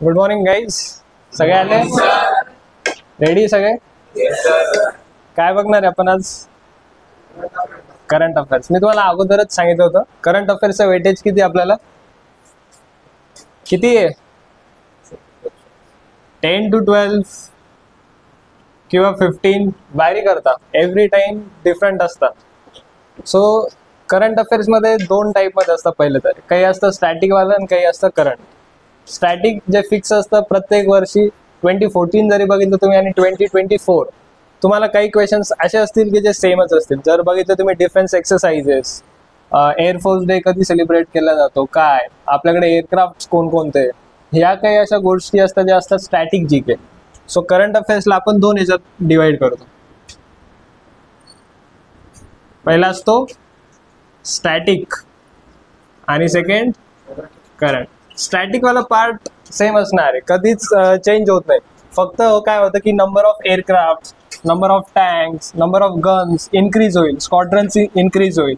Good morning guys. सगळे आले ready सगळे? काय बघणार आहे आपण आज? Current affairs. मी तुम्हाला अगोदरच सांगितलं होतं करंट अफेअर्सचं वेटेज किती आपल्याला किती आहे? 10 to 12 किंवा 15 व्हॅरी करता. एव्हरी टाइम डिफरंट असतात. सो करंट अफेअर्स मध्ये दोन टाईप मध्ये असतात. पहिले तर काही असतं स्टॅटिक वालं आणि काही असतं करंट. स्टॅटिक जे फिक्स असतं प्रत्येक वर्षी 2014 जरी बघितलं तुम्ही आणि 2024 तुम्हाला काही क्वेश्चन्स असे असतील की जे सेमच असतील. जर बघितलं तुम्ही डिफेन्स एक्सरसाइजेस, एअरफोर्स डे कधी सेलिब्रेट केला जातो, काय आपल्याकडे एअरक्राफ्ट कोणकोणते, ह्या काही अशा गोष्टी असतात ज्या असतात स्टॅटिक जी के. सो करंट अफेअर्सला आपण दोन ह्याच्यात डिवाइड करतो. पहिला असतो स्टॅटिक आणि सेकंड करंट. स्टॅटिक वाला पार्ट सेम असणार आहे, कधीच चेंज होत नाही. फक्त काय होतं की number of aircraft, number of tanks, number of guns increase होईल, स्क्वॉड्रन्स इन्क्रीज होईल.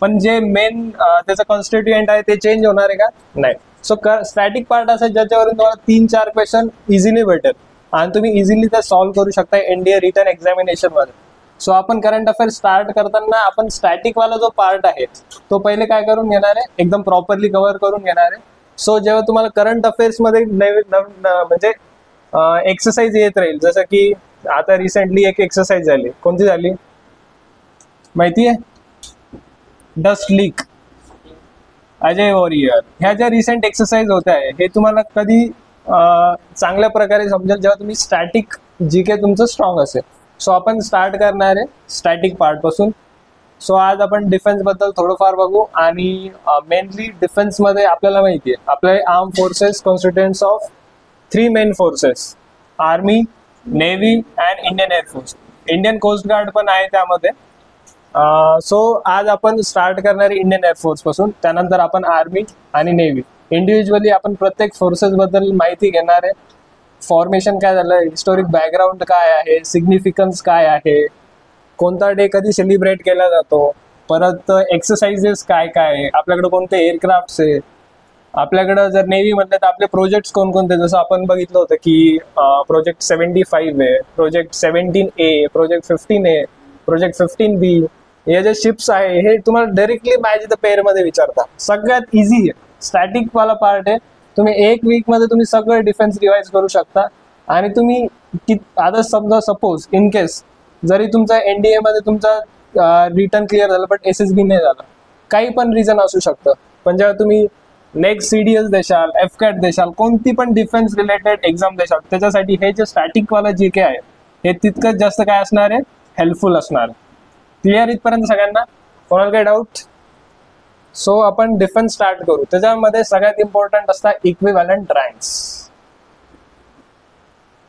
पण जे मेन त्याचं कॉन्स्टिट्युएंट आहे ते चेंज होणार आहे का? नाही. सो स्टॅटिक पार्ट असेल ज्याच्यावरून तुम्हाला 3-4 क्वेश्चन इझिली भेटेल आणि तुम्ही इझिली ते सॉल्व्ह करू शकता एनडीए रिटर्न एक्झामिनेशन मध्ये. सो आपण करंट अफेअर स्टार्ट करताना आपण स्टॅटिक वाला जो पार्ट आहे तो पहिले काय करून घेणार आहे, एकदम प्रॉपरली कव्हर करून घेणार आहे. सो जेव्हा तुम्हाला करंट अफेअर्स मध्ये म्हणजे एक्सरसाइज येत राहील, जसं की आता रिसेंटली एक एक्सरसाइज झाली, कोणती झाली माहिती आहे? Dust leak, Ajay warrior. ह्या ज्या रिसेंट एक्सरसाइज होत आहे हे तुम्हाला कधी चांगल्या प्रकारे समजेल जेव्हा तुम्ही स्टॅटिक जी के तुमचं स्ट्रॉंग असेल. सो आपण स्टार्ट करणार आहे स्टॅटिक पार्ट पासून. सो आज आपण डिफेन्स बद्दल थोडंफार बघू आणि मेनली डिफेन्स मध्ये आपल्याला माहिती आहे आपले arm forces constituents of 3 main forces, army, navy and Indian air force. Indian coast guard पण आहे त्यामध्ये. सो आज आपण स्टार्ट करणार इंडियन एअरफोर्स पासून, त्यानंतर आपण आर्मी आणि नेव्ही इंडिव्हिज्युअली आपण प्रत्येक फोर्सेस बद्दल माहिती घेणार आहे. फॉर्मेशन काय झालं, हिस्टोरिक बॅकग्राऊंड काय आहे, सिग्निफिकन्स काय आहे, कोणता डे कधी सेलिब्रेट केला जातो, परत एक्सरसाइजेस काय काय आहे, आपल्याकडे कोणते एअरक्राफ्ट्स आहे, आपल्याकडं जर नेव्ही म्हटलं तर आपले प्रोजेक्ट्स कोणकोणते, जसं आपण बघितलं होतं की प्रोजेक्ट 75 आहे, project 17A, project 15A, project 15B. हे जे शिप्स आहे हे तुम्हाला डायरेक्टली मॅच द पेअर मध्ये विचारता. सगळ्यात इझी आहे स्टॅटिक वाला पार्ट आहे. तुम्ही 1 वीक मध्ये तुम्ही सगळं डिफेन्स रिवाइज करू शकता. आणि तुम्ही आता समजा सपोज इन केस जरी तुमचा एनडीए मध्ये तुमचा रिटर्न क्लिअर झालं पण एसएसबी नाही झालं, काही पण रिझन असू शकतं, पण जेव्हा तुम्ही नेक्स्ट सीडीएस देशाल, एफकॅट देशाल, कोणती पण डिफेन्स रिलेटेड एक्झाम देशाल, त्याच्यासाठी हे जे स्टॅटिक वाला जी के आहे हे तितकंच जास्त काय असणार आहे, हेल्पफुल असणार. क्लिअर इथपर्यंत सगळ्यांना? कोणाला काही डाऊट? सो आपण डिफेन्स स्टार्ट करू. त्याच्यामध्ये सगळ्यात इम्पॉर्टंट असतात इक्विव्हॅलंट रँक्स.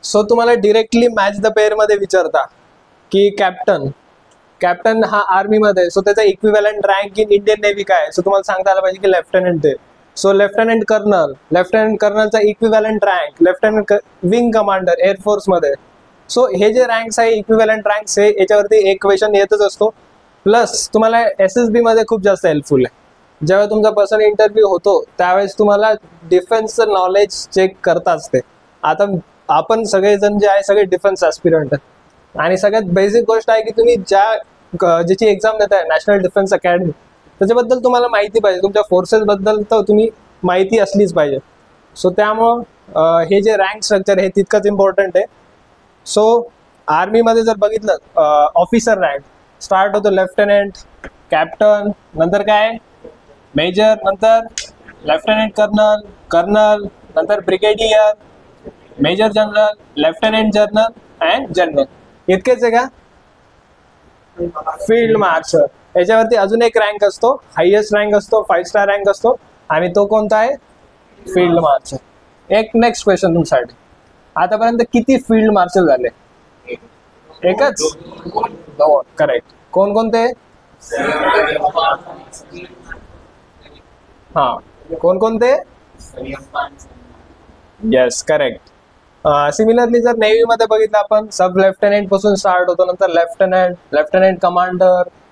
सो तुम्हाला डिरेक्टली मॅच द पेअर मध्ये विचारता की कॅप्टन हा आर्मी मध्ये, सो त्याचा equivalent rank in Indian navy काय आहे? सो तुम्हाला सांगता आलं पाहिजे की लेफ्टनंट आहे. सो लेफ्टनंट कर्नलचा equivalent rank lieutenant wing commander air force मध्ये. सो हे जे रँक्स आहे इक्विव्हॅलंट रँक्स आहे, याच्यावरती एक क्वेश्चन येतच असतो. प्लस तुम्हाला एसएसबी मध्ये खूप जास्त हेल्पफुल आहे. जेव्हा तुमचा पर्सनल इंटरव्ह्यू होतो त्यावेळेस तुम्हाला डिफेन्सचं नॉलेज चेक करताच ते. आता आपण सगळेजण जे आहे सगळे डिफेन्स ॲस्पिरंट आहेत आणि सगळ्यात बेसिक गोष्ट आहे की तुम्ही ज्याची एक्झाम देत आहे नॅशनल डिफेन्स अकॅडमी, त्याच्याबद्दल तुम्हाला माहिती पाहिजे, तुमच्या फोर्सेस बद्दल तर तुम्ही माहिती असलीच पाहिजे. सो त्यामुळं हे जे रँक स्ट्रक्चर हे तितकंच इम्पॉर्टंट आहे. सो आर्मीमध्ये जर बघितलं ऑफिसर रँक स्टार्ट होतो लेफ्टनंट, कॅप्टन, नंतर काय मेजर, नंतर लेफ्टनंट कर्नल, नंतर brigadier, major general, lieutenant general and general. इतकेच आहे का? Field marshal. याच्यावरती अजून एक रँक असतो, हायएस्ट रँक असतो, 5 स्टार रँक असतो आणि तो कोणता आहे? Field marshal. एक नेक्स्ट क्वेश्चन तुमच्यासाठी, आतापर्यंत किती फील्ड मार्शल झाले? एकच? करेक्ट. कोणकोणते? हा, कोणकोणते? Yes, correct. सिमिलरली जर नेव्ही मध्ये बघितलं आपण सब लेफ्टनंट पासून स्टार्ट होतो, नंतर lieutenant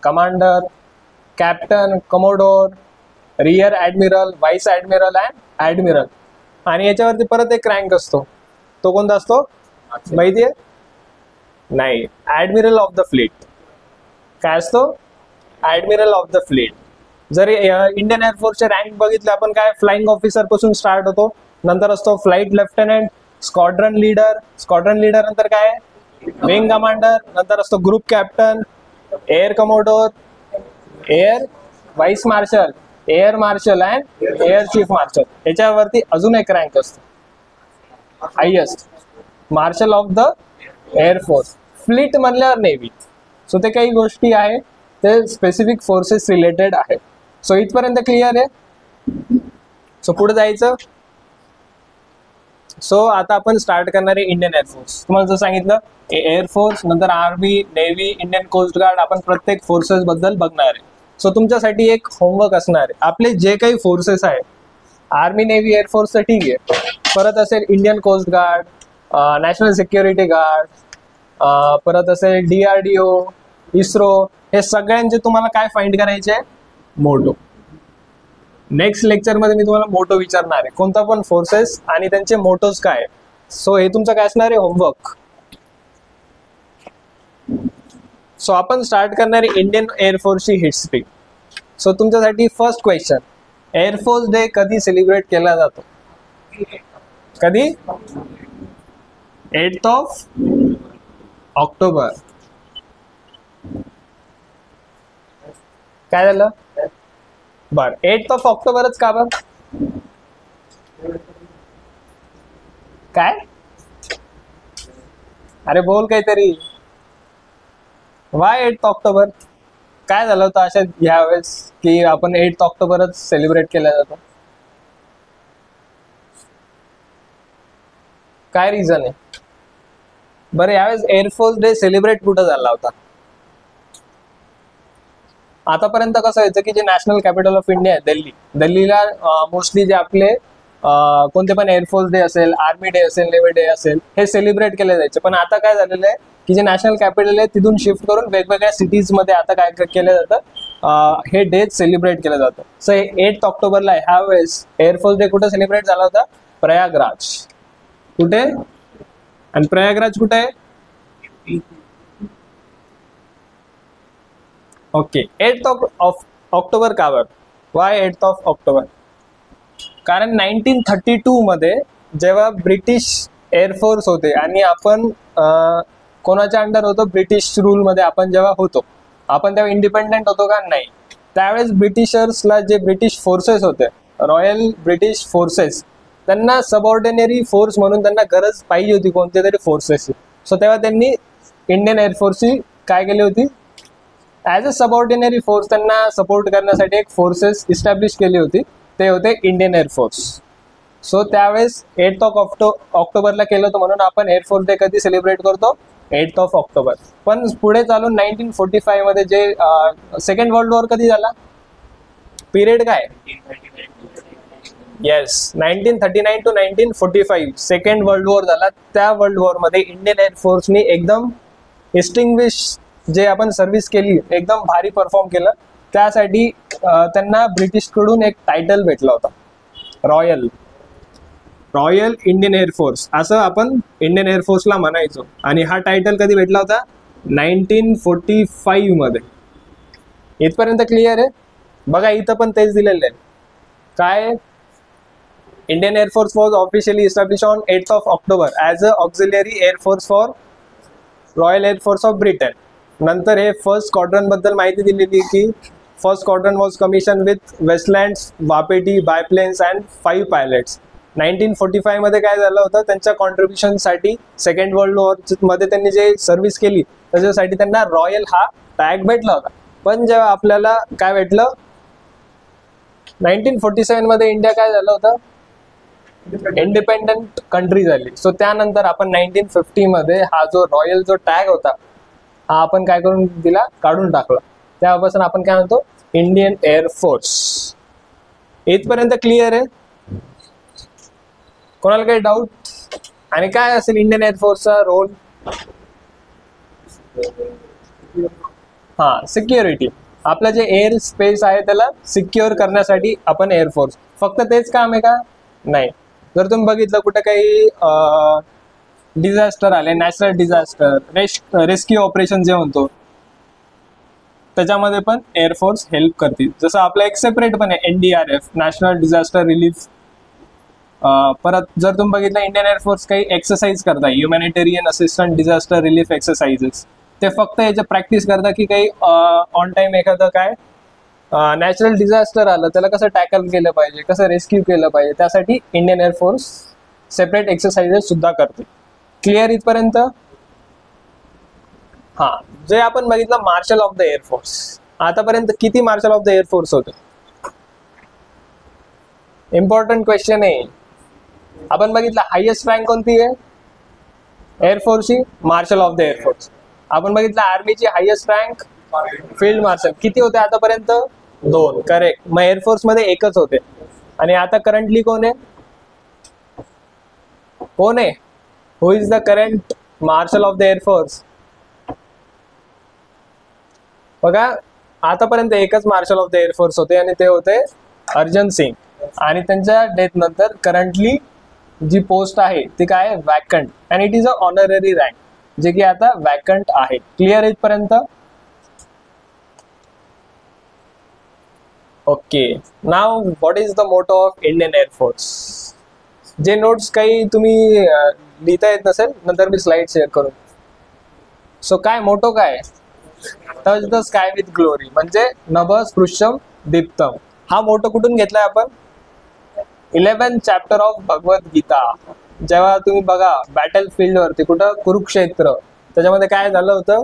commander, captain, commodore, rear admiral, vice admiral and admiral. आणि याच्यावरती परत एक रँक असतो, तो कोणता असतो माहितीये? नाही, ऍडमिरल ऑफ द फ्लीट. काय असतो? Admiral of the fleet. जर इंडियन एअरफोर्सचे रँक बघितले आपण, काय फ्लाइंग ऑफिसर पासून स्टार्ट होतो, नंतर असतो flight lieutenant, squadron leader, squadron leader नंतर काय विंग कमांडर, नंतर असतो group captain, air commodore, air vice marshal, air marshal and air chief marshal. याच्यावरती अजून एक रँक असतो highest, marshal of the air force. Fleet म्हणल्यावर नेव्ही. सो ते काही गोष्टी आहे ते स्पेसिफिक फोर्सेस रिलेटेड आहे. सो इथपर्यंत क्लिअर आहे. सो पुढे जायचं. सो आता आपण स्टार्ट करणार आहे इंडियन एअरफोर्स. तुम्हाला जर सांगितलं एअरफोर्स, नंतर army, navy, Indian coast guard, आपण प्रत्येक फोर्सेस बद्दल बघणार आहे. सो तुमच्यासाठी एक होमवर्क असणार आहे. आपले जे काही फोर्सेस आहे, आर्मी, नेव्ही, एअरफोर्स तर ठीक आहे, परत असेल Indian coast guard, national security guard, परत असेल DRDO, इस्रो, हे सगळ्यांचे तुम्हाला काय फाइंड करायचे आहे? मोटो. नेक्स्ट लेक्चरमध्ये मी तुम्हाला मोटो विचारणार आहे, कोणता पण फोर्सेस आणि त्यांचे मोटोज काय. सो हे तुमचं काय असणार आहे? होमवर्क. सो आपण स्टार्ट करणार आहे इंडियन एअरफोर्सची हिस्ट्री. सो तुमच्यासाठी फर्स्ट क्वेश्चन, एअरफोर्स डे कधी सेलिब्रेट केला जातो? कधी? 8th of October. काय झालं? बर, 8th ऑफ ऑक्टोबरच का बर? काय? अरे बोल काहीतरी. Y 8th October? काय झालं होतं अशा यावेळेस की आपण 8th ऑक्टोबरच सेलिब्रेट केला जातो? काय रिझन आहे? बरं, यावेळेस एअरफोर्स डे सेलिब्रेट कुठं झाला होता? आतापर्यंत कसं व्हायचं की जे नॅशनल कॅपिटल ऑफ इंडिया आहे दिल्ली, दिल्लीला मोस्टली जे आपले कोणते पण एअरफोर्स डे असेल, आर्मी डे असेल, नेव्ही डे असेल, हे सेलिब्रेट केले जायचे. पण आता काय झालेलं आहे की जे नॅशनल कॅपिटल आहे तिथून शिफ्ट करून वेगवेगळ्या सिटीज मध्ये आता काय केलं जातं, हे डे सेलिब्रेट केलं जातं. सो 8th ऑक्टोबरला ह्या वेळेस एअरफोर्स डे कुठे सेलिब्रेट झाला होता? प्रयागराज. कुठे? आणि प्रयागराज कुठे आहे? ओके. 8th ऑफ ऑक्टोबर का बर? Y 8th of October? कारण 1932 मध्ये जेव्हा ब्रिटिश एअरफोर्स होते आणि आपण कोणाच्या अंडर होतो? ब्रिटिश रूल मध्ये आपण जेव्हा होतो, आपण तेव्हा इंडिपेंडेंट होतो का? नाही. त्यावेळेस ब्रिटिशर्सला जे ब्रिटिश फोर्सेस होते, रॉयल ब्रिटिश फोर्सेस, त्यांना सबऑर्डिनरी फोर्स म्हणून त्यांना गरज पाहिजे होती कोणत्या तरी फोर्सेसची. सो तेव्हा त्यांनी इंडियन एअरफोर्सची काय केली होती? ॲज अ सबऑर्डिनरी फोर्स त्यांना सपोर्ट करण्यासाठी एक फोर्सेस इस्टॅब्लिश केली होती, ते होते इंडियन एअरफोर्स. सो त्यावेळेस 8th ऑफ ऑक्टोबरला केलं होतं, म्हणून आपण एअरफोर्स डे कधी सेलिब्रेट करतो? 8th of October. पण पुढे चालून 1945 मध्ये जे सेकंड वर्ल्ड वॉर कधी झाला? पिरियड काय? Yes, 1939 to 1945 second world war झाला. त्या वर्ल्ड वॉर मध्ये इंडियन एअरफोर्सनी एकदम डिस्टिंग्विश जे आपण सर्व्हिस केली, एकदम भारी परफॉर्म केलं. त्यासाठी त्यांना ब्रिटिशकडून एक टायटल भेटला होता, रॉयल इंडियन एअरफोर्स, असं आपण इंडियन एअरफोर्सला म्हणायचो. आणि हा टायटल कधी भेटला होता? 1945 मध्ये. इथपर्यंत क्लिअर आहे? बघा इथं पण तेच दिलेलं आहे. काय? Indian air force was officially establish on 8th of October as a auxiliary air force for Royal air force of Britain. नंतर हे फर्स्ट स्क्वॉड्रन बद्दल माहिती दिलेली की first squadron was commission with Westlands, Wapiti, biplanes and 5 pilots. 1945 मध्ये काय झालं होतं, त्यांच्या कॉन्ट्रीब्युशनसाठी सेकंड वर्ल्ड वॉर मध्ये त्यांनी जे सर्व्हिस केली त्याच्यासाठी त्यांना रॉयल हा टॅग भेटला होता. पण जेव्हा आपल्याला काय भेटलं, 1947 मध्ये इंडिया काय झालं होतं? इंडिपेंडंट कंट्री झाली. सो त्यानंतर आपण 1950 मध्ये हा जो रॉयल जो टॅग होता हा आपण काय करून दिला? काढून टाकला. तेव्हापासून आपण काय म्हणतो? Indian air force. इथपर्यंत क्लिअर आहे? कोणाला काही डाऊट? आणि काय असेल इंडियन एअरफोर्सचा रोल? हा, सिक्युरिटी. आपलं जे एअर स्पेस आहे त्याला सिक्युअर करण्यासाठी आपण एअरफोर्स. फक्त तेच काम आहे का? नाही. जर तुम्ही बघितलं कुठे काही डिझास्टर आले, नॅचरल डिझास्टर, रेस्क्यू ऑपरेशन जे म्हणतो, त्याच्यामध्ये पण एअरफोर्स हेल्प करतील. जसं आपलं एक सेपरेट पण आहे NDRF, नॅशनल डिझास्टर रिलीफ. परत जर तुम्ही बघितलं इंडियन एअरफोर्स काही एक्सरसाइज करताय, humanitarian assistant disaster relief exercises, ते फक्त याच्या प्रॅक्टिस करता की काही ऑन टाइम एखादं काय नॅचरल डिझास्टर आलं त्याला कसं टॅकल केलं पाहिजे, कसं रेस्क्यू केलं पाहिजे, त्यासाठी इंडियन एअरफोर्स सेपरेट एक्सरसाइजेस सुद्धा करते. क्लिअर इथपर्यंत? हा, जे आपण बघितलं मार्शल ऑफ द एअरफोर्स. आतापर्यंत किती मार्शल ऑफ द एअरफोर्स होते? इम्पॉर्टंट क्वेश्चन आहे. आपण बघितलं हायेस्ट रँक कोणती आहे एअरफोर्सची? Marshal of the air force. आपण बघितलं आर्मीची हायेस्ट रँक फील्ड मार्शल. किती होते आतापर्यंत? 2. करेक्ट. मग एअरफोर्स मध्ये एकच होते. आणि आता करंटली कोण आहे? कोण आहे? Who is the current marshal of the air force? बघा, आतापर्यंत एकच मार्शल ऑफ द एअरफोर्स होते आणि ते होते अर्जन सिंग. आणि त्यांच्या डेथ नंतर करंटली जी पोस्ट आहे ती काय आहे? Vacant. And it is a honorary rank, जे की आता वॅकंट आहे. क्लिअर इथपर्यंत? Okay. Now what is the motto of Indian air force? जे नोट्स काही तुम्ही लिहिता येत नसेल, नंतर मी स्लाइड शेअर करू. सो काय मोटो काय? Touch the sky with glory, म्हणजे नभ स्पृश्यम दीप्तम. हा मोटो कुठून घेतलाय आपण? 11th chapter of Bhagavad Gita. जेव्हा तुम्ही बघा बॅटल फील्ड वरती, कुठं? कुरुक्षेत्र, त्याच्यामध्ये काय झालं होतं?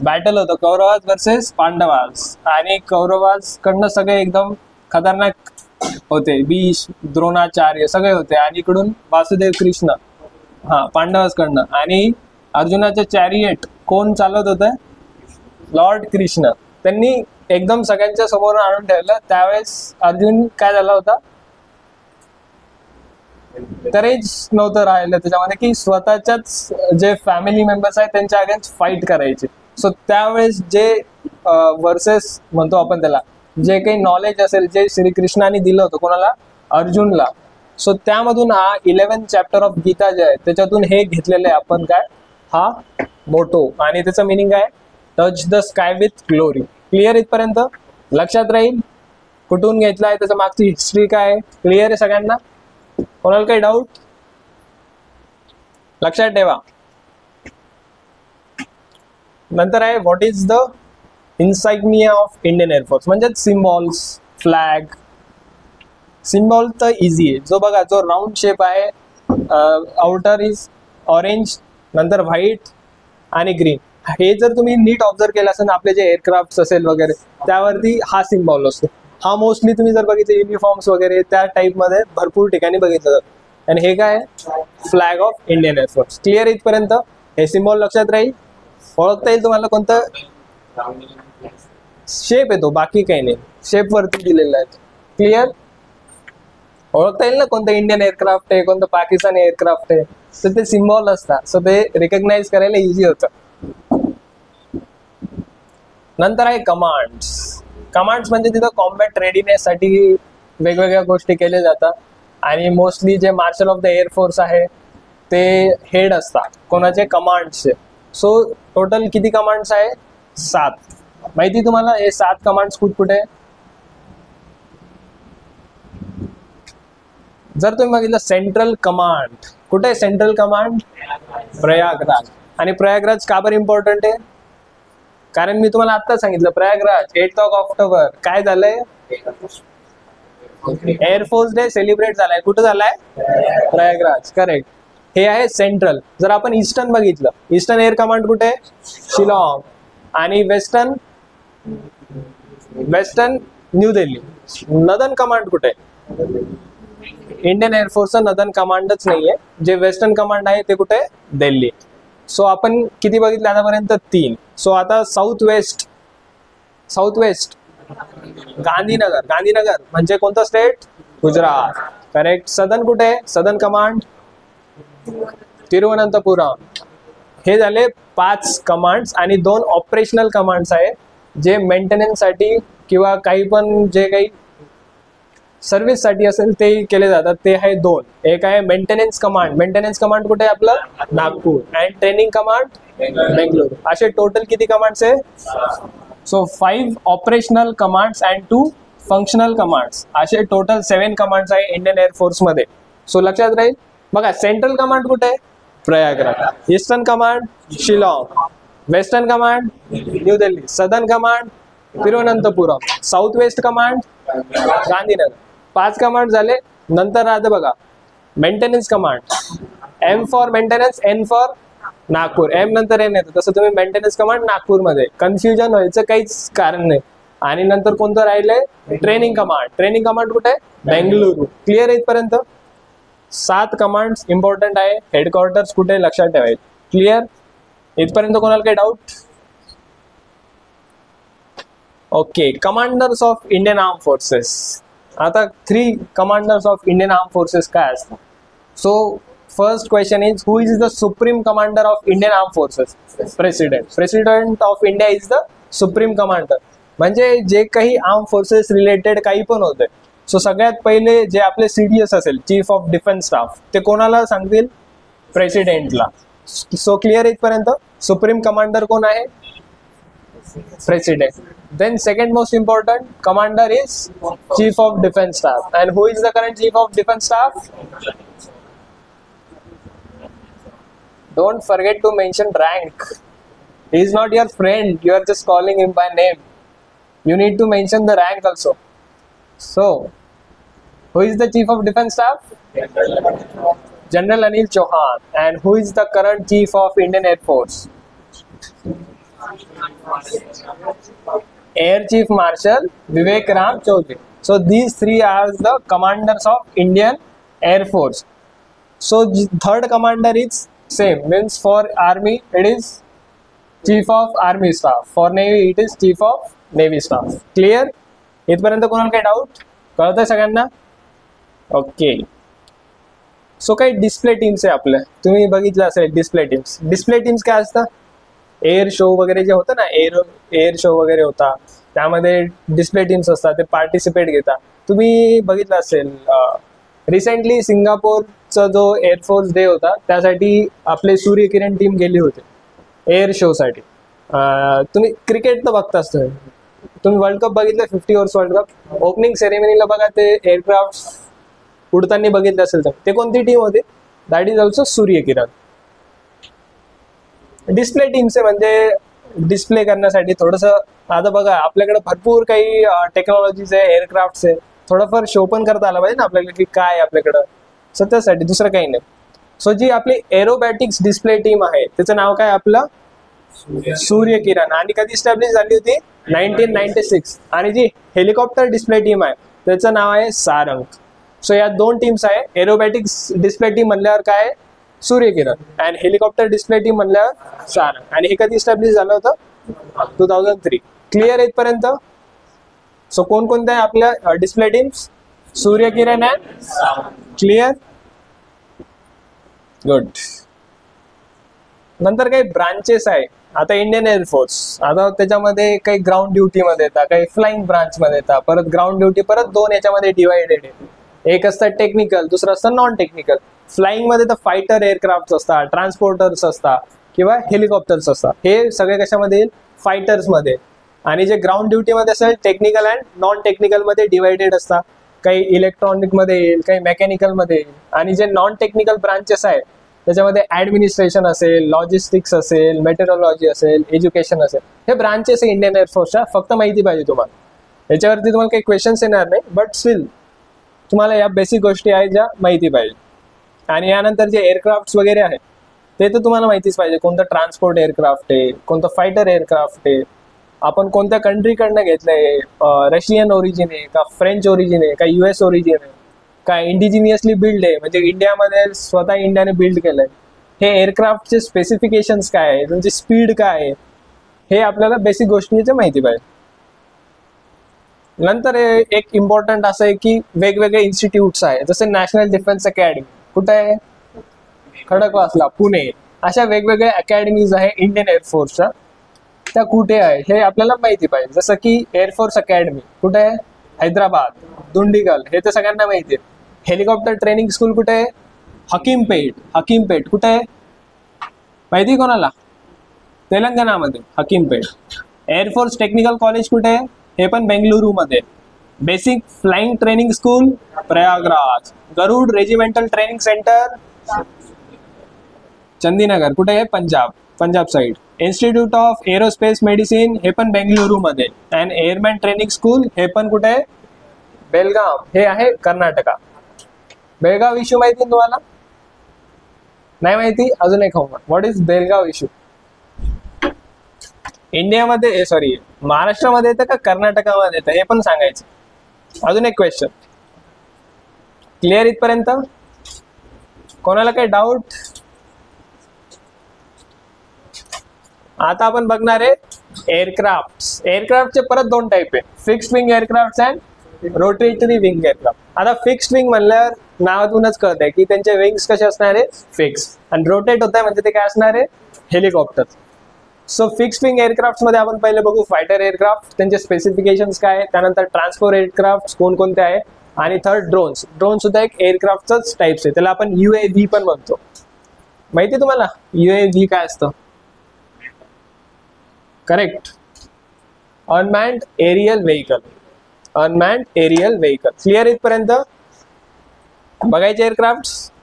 बॅटल होतं कौरवाज वर्सेस पांडवाज. आणि कौरवाज कडनं सगळे एकदम खतरनाक होते, भीष्म, द्रोणाचार्य सगळे होते. आणि इकडून वासुदेव कृष्ण, हा, पांडवाज कडनं. आणि अर्जुनाचे चॅरिएट कोण चालवत होतं? लॉर्ड कृष्ण. त्यांनी एकदम सगळ्यांच्या समोर आणून ठेवलं. त्यावेळेस अर्जुन काय झाला होता? करेज नव्हतं राहिलं त्याच्यामध्ये की स्वतःच्याच जे फॅमिली मेंबर्स आहेत त्यांच्या अगेन्स्ट फाईट करायचे. सो त्यावेळेस जे वर्सेस म्हणतो आपण त्याला, जे काही नॉलेज असेल जे श्रीकृष्णाने दिलं होतं कोणाला? अर्जुनला. सो त्यामधून हा 11th चॅप्टर ऑफ गीता जे आहे त्याच्यातून हे घेतलेलं आहे आपण. काय हा मोटो? आणि त्याचं मिनिंग आहे touch the sky with glory. Clear इथपर्यंत? लक्षात राहील कुठून घेतलाय, त्याच्या मागची हिस्ट्री काय? क्लिअर आहे सगळ्यांना? कोणाला काही डाऊट? लक्षात ठेवा. नंतर आहे what is the insignia of Indian air force, म्हणजे सिम्बॉल्स, फ्लॅग. सिम्बॉल तर इझी आहे. जो बघा, जो राऊंड शेप आहे, आउटर इज ऑरेंज, नंतर व्हाईट आणि ग्रीन. हे जर तुम्ही नीट ऑब्झर्व केलं असेल, आपले जे एअरक्राफ्ट असेल वगैरे त्यावरती हा सिम्बॉल असतो. हा मोस्टली तुम्ही जर बघितलं युनिफॉर्म्स वगैरे त्या टाइप मध्ये भरपूर ठिकाणी बघितलं जातं. आणि हे काय? Flag of Indian air force. Clear इथपर्यंत? हे सिम्बॉल लक्षात राहील, ओळखता येईल तुम्हाला कोणतं शेप येतो, बाकी काही नाही, शेप वरती दिलेला आहे. क्लिअर? ओळखता येईल ना कोणतं इंडियन एअरक्राफ्ट आहे, कोणतं पाकिस्तानी एअरक्राफ्ट आहे. तर ते सिम्बॉल असतात, सो ते रिकग्नाइज करायला इझी होतं. नंतर आहे कमांड्स. कमांड्स म्हणजे तिथं कॉम्बॅट रेडीनेस साठी वेगवेगळ्या गोष्टी केल्या जातात. आणि मोस्टली जे मार्शल ऑफ द एअरफोर्स आहे ते हेड असतात कोणाचे? कमांड्सचे. सो टोटल किती कमांड्स आहे? 7. माहिती तुम्हाला हे 7 कमांड्स कुठे? जर तुम्ही बघितलं सेंट्रल कमांड कुठे आहे? Central command Prayagraj. आणि प्रयागराज का बरं इम्पॉर्टंट आहे? कारण मी तुम्हाला आता सांगितलं प्रयागराज 8 ऑक्टोबर काय झालंय? एअरफोर्स डे सेलिब्रेट झालाय. कुठं झालाय? प्रयागराज. करेक्ट. हे आहे सेंट्रल. जर आपण ईस्टर्न बघितलं, ईस्टर्न एअर कमांड कुठे? शिलाँग. आणि western new Delhi. Northern command कुठे? इंडियन एअरफोर्सचं नदन कमांडच नाहीये. जे वेस्टर्न कमांड आहे ते कुठे? दिल्ली. सो आपण किती बघितले आतापर्यंत? 3. सो आता साऊथ वेस्ट गांधीनगर म्हणजे कोणतं स्टेट? गुजरात. करेक्ट. सदन कुठे? सदन कमांड तिरुवनंतपुरम. हे झाले 5 कमांड्स. आणि 2 ऑपरेशनल कमांड्स आहे जे मेंटेनन्स साठी किंवा काही पण जे काही सर्व्हिससाठी असेल ते केले जातात, ते आहे 2. एक आहे मेंटेनन्स कमांड. मेंटेनन्स कमांड कुठे आहे आपलं? Nagpur. And training command Bengaluru. असे टोटल किती कमांड्स आहे? So 5 operational commands and 2 functional commands. असे टोटल 7 कमांड्स आहे इंडियन एअरफोर्स मध्ये. सो लक्षात राहील. बघा, सेंट्रल कमांड कुठे आहे? Prayagraj. Eastern command Shillong. Western command new Delhi. Southern command Thiruvananthapuram. South west command Gandhinagar. 5 command झाले. नंतर राहते बघा maintenance command. M for maintenance, N for Nagpur. M नंतर एन येतं, तसं तुम्ही मेंटेनन्स कमांड नागपूरमध्ये. कन्फ्युजन व्हायचं काहीच कारण नाही. आणि नंतर कोणतं राहिलंय? Training command. ट्रेनिंग कमांड कुठे आहे? बेंगळुरू. क्लिअर आहे इथपर्यंत? 7 कमांड्स इम्पॉर्टंट आहे. हेडक्वार्टर्स कुठे लक्षात ठेवायचे. क्लिअर इथपर्यंत? कोणाला काही doubt? Okay. Commanders of Indian arm forces. आता 3 commanders of Indian arm forces काय असतात? So first question is, who is the supreme commander of Indian arm forces? President. President of India is the supreme commander. म्हणजे जे काही arm forces related काही पण होते, so सगळ्यात पहिले जे आपले सीडीएस असेल, चीफ ऑफ डिफेन्स स्टाफ, ते कोणाला सांगतील? प्रेसिडेंटला. सो क्लिअर इथपर्यंत? सुप्रीम कमांडर कोण आहे? President. Then second most important commander is Chief of Defence Staff. And who is the current Chief of Defence Staff? Don't forget to mention rank. He is not your friend. You are just calling him by name. You need to mention the rank also. So, who is the Chief of Defence Staff? General Anil Chauhan. And who is the current Chief of Indian Air Force? Air Chief Marshal Vivek Ram Chaudhary. So these 3 are the commanders of Indian Air Force. So third commander is same, means for Army it is Chief of Army Staff. For Navy it is Chief of Navy Staff. Clear? इथपर्यंत कोणाला काही doubt? कळतंय सगळ्यांना? Okay. So काही display teams आहे आपल्या. तुम्ही बघितलं असेल डिस्प्ले टीम्स. डिस्प्ले टीम्स काय असतात? एअर शो वगैरे जे होतं ना, एअर शो वगैरे होता, त्यामध्ये डिस्प्ले टीम्स असतात, ते पार्टिसिपेट घेतात. तुम्ही बघितलं असेल रिसेंटली सिंगापूरचा जो एअरफोर्स डे होता, त्यासाठी आपले सूर्यकिरण टीम गेली होती एअर शोसाठी. तुम्ही क्रिकेट तर बघताच. तुम्ही वर्ल्ड कप बघितलं, 50 ओव्हर्स वर्ल्ड कप. ओपनिंग सेरेमनीला बघा, ते एअरक्राफ्ट उडताना बघितलं असेल तर ते कोणती टीम होती? That is also Suryakiran. Display टीमचे म्हणजे डिस्प्ले करण्यासाठी थोडंसं, आता बघा आपल्याकडे भरपूर काही टेक्नॉलॉजीज आहे, एअरक्राफ्ट्स आहे, थोडंफार शो पण करता आला पाहिजे ना आपल्याला की काय आहे आपल्याकडं. सो त्यासाठी दुसरं काही नाही. सो जी आपली एरोबॅटिक्स डिस्प्ले टीम आहे, त्याचं नाव काय? आपलं सूर्यकिरण. आणि कधी इस्टॅब्लिश झाली होती? 1996. आणि जी हेलिकॉप्टर डिस्प्ले टीम आहे, त्याचं नाव आहे सारंग. सो या 2 टीम्स आहे. एरोबॅटिक्स डिस्प्ले टीम म्हणल्यावर काय? सूर्यकिरण. अँड हेलिकॉप्टर डिस्प्ले टीम म्हणल्यावर सारंग. आणि हे कधी इस्टॅब्लिश झालं होतं? 2003. क्लिअर आहे इथपर्यंत? सो कोणकोणत्या आहे आपल्या display teams? Suryakiran and clear. Good. नंतर काही ब्रांचेस आहे. आता इंडियन एअरफोर्स, आता त्याच्यामध्ये काही ग्राउंड ड्युटी मध्ये येतात, काही फ्लाइंग ब्रांच मध्ये येतात, परत ग्राउंड ड्युटी परत 2 याच्यामध्ये डिवायडेड आहे. एक असतं टेक्निकल, दुसरं असतं नॉन टेक्निकल. फ्लाइंग मध्ये तर फायटर एअरक्राफ्ट असतात, ट्रान्सपोर्टर्स असतात किंवा हेलिकॉप्टर्स असतात. हे सगळे कशामध्ये येईल? फायटर्स मध्ये. आणि जे ग्राउंड ड्युटी मध्ये असेल टेक्निकल अँड नॉन टेक्निकल मध्ये डिवायडेड असतात. काही इलेक्ट्रॉनिक मध्ये येईल, काही मेकॅनिकल मध्ये येईल. आणि जे नॉन टेक्निकल ब्रांचेस आहेत त्याच्यामध्ये ऍडमिनिस्ट्रेशन असेल, लॉजिस्टिक्स असेल, मेटेरोलॉजी असेल, एज्युकेशन असेल. हे ब्रांचेस आहे इंडियन एअरफोर्सच्या. फक्त माहिती पाहिजे तुम्हाला. याच्यावरती तुम्हाला काही क्वेश्चन्स येणार नाही, बट स्टील तुम्हाला या बेसिक गोष्टी आहेत ज्या माहिती पाहिजे. आणि यानंतर जे एअरक्राफ्ट वगैरे आहेत ते तर तुम्हाला माहितीच पाहिजे. कोणतं ट्रान्सपोर्ट एअरक्राफ्ट आहे, कोणतं फायटर एअरक्राफ्ट आहे, आपण कोणत्या कंट्रीकडनं घेतलंय, रशियन ओरिजिन आहे का, फ्रेंच ओरिजिन आहे का, US ओरिजिन आहे का, इंडिजिनियसली बिल्ड आहे म्हणजे इंडियामध्ये स्वतः इंडियाने बिल्ड केलंय. हे एअरक्राफ्टचे स्पेसिफिकेशन्स काय आहे, त्यांची स्पीड काय आहे, हे आपल्याला बेसिक गोष्टीची माहिती पाहिजे. नंतर एक इम्पॉर्टंट असं आहे की वेगवेगळे इन्स्टिट्यूट्स आहे, जसे नॅशनल डिफेन्स अकॅडमी कुठे आहे? खडकवासला, पुणे. अशा वेगवेगळ्या अकॅडमीज आहे इंडियन एअरफोर्सच्या. त्या कुठे आहे हे आपल्याला माहिती पाहिजे. जसं की एअरफोर्स अकॅडमी कुठे आहे? हैदराबाद, दुंडीगल, हे तर सगळ्यांना माहिती आहे. हेलिकॉप्टर ट्रेनिंग स्कूल कुठे आहे? हकीमपेट कुठे आहे माहिती कोणाला? तेलंगणामध्ये हकीमपेट. एअरफोर्स टेक्निकल कॉलेज कुठे आहे? हे पण बेंगलुरू मध्ये. Basic flying training school Prayagraj. Garud regimental training centre Chandinagar कुठे आहे? Punjab side. Institute of aerospace medicine हे पण बेंगलुरू मध्ये. अँड एअरमॅन ट्रेनिंग स्कूल हे पण कुठे आहे? बेलगाव, हे आहे कर्नाटका. बेळगाव इश्यू माहिती तुम्हाला? नाही माहिती? अजून एक homework. What is Belgaum issue? इंडियामध्ये सॉरी महाराष्ट्रामध्ये येतं का कर्नाटकामध्ये येतं हे पण सांगायचं. अजून एक क्वेश्चन. क्लिअर इथपर्यंत? कोणाला काही डाऊट? आता आपण बघणार आहे एअरक्राफ्टचे परत दोन टाईप आहे. Fixed wing aircraft and rotary wing aircraft. आता फिक्स्ड विंग म्हणल्यावर नावातूनच कळत आहे की त्यांचे विंग्स कसे असणार आहे? फिक्स. आणि रोटेट होत आहे म्हणजे ते काय असणार आहे? Helicopter. So fixed wing aircraft मध्ये आपण पहिले बघू फायटर एअरक्राफ्ट, त्यांचे स्पेसिफिकेशन्स काय आहे. त्यानंतर ट्रान्सपोर्ट एअरक्राफ्ट कोणकोणते आहे. आणि थर्ड ड्रोन सुद्धा एक एअरक्राफ्टचाच टाइप्स आहे. त्याला आपण UAV पण म्हणतो. माहिती आहे तुम्हाला UAV काय असतं? Correct. Unmanned aerial vehicle. Clear इथपर्यंत? बघायचे एअरक्राफ्ट?